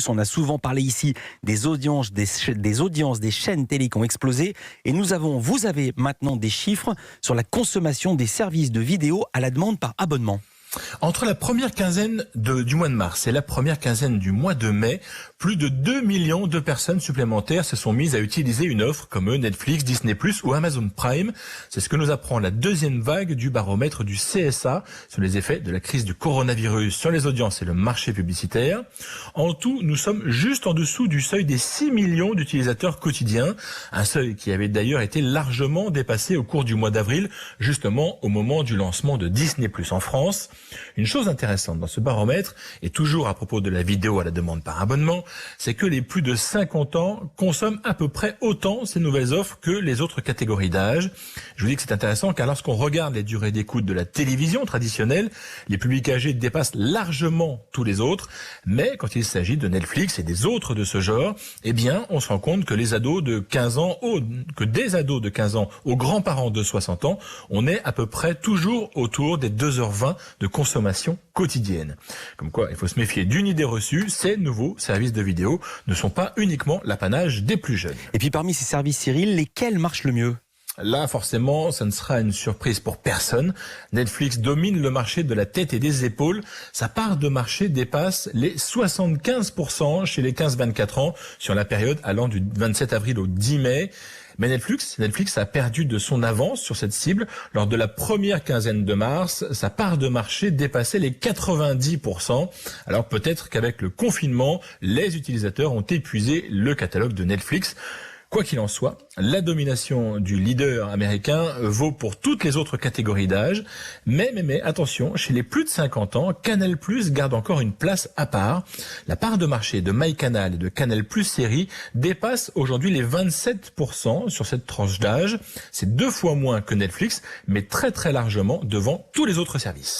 On a souvent parlé ici des audiences des chaînes télé qui ont explosé. Et vous avez maintenant des chiffres sur la consommation des services de vidéo à la demande par abonnement. Entre la première quinzaine du mois de mars et la première quinzaine du mois de mai, plus de 2 millions de personnes supplémentaires se sont mises à utiliser une offre comme Netflix, Disney+, ou Amazon Prime. C'est ce que nous apprend la deuxième vague du baromètre du CSA sur les effets de la crise du coronavirus sur les audiences et le marché publicitaire. En tout, nous sommes juste en dessous du seuil des 6 millions d'utilisateurs quotidiens, un seuil qui avait d'ailleurs été largement dépassé au cours du mois d'avril, justement au moment du lancement de Disney+ en France. Une chose intéressante dans ce baromètre, et toujours à propos de la vidéo à la demande par abonnement, c'est que les plus de 50 ans consomment à peu près autant ces nouvelles offres que les autres catégories d'âge. Je vous dis que c'est intéressant car lorsqu'on regarde les durées d'écoute de la télévision traditionnelle, les publics âgés dépassent largement tous les autres, mais quand il s'agit de Netflix et des autres de ce genre, eh bien, on se rend compte que des ados de 15 ans aux grands-parents de 60 ans, on est à peu près toujours autour des 2h20 de consommation quotidienne. Comme quoi, il faut se méfier d'une idée reçue, ces nouveaux services de vidéo ne sont pas uniquement l'apanage des plus jeunes. Et puis parmi ces services, Cyril, lesquels marchent le mieux ? Là, forcément, ça ne sera une surprise pour personne. Netflix domine le marché de la tête et des épaules. Sa part de marché dépasse les 75% chez les 15-24 ans sur la période allant du 27 avril au 10 mai. Mais Netflix a perdu de son avance sur cette cible. Lors de la première quinzaine de mars, sa part de marché dépassait les 90%. Alors peut-être qu'avec le confinement, les utilisateurs ont épuisé le catalogue de Netflix. Quoi qu'il en soit, la domination du leader américain vaut pour toutes les autres catégories d'âge. Mais attention, chez les plus de 50 ans, Canal+ garde encore une place à part. La part de marché de MyCanal et de Canal+ Série dépasse aujourd'hui les 27% sur cette tranche d'âge. C'est 2 fois moins que Netflix, mais très largement devant tous les autres services.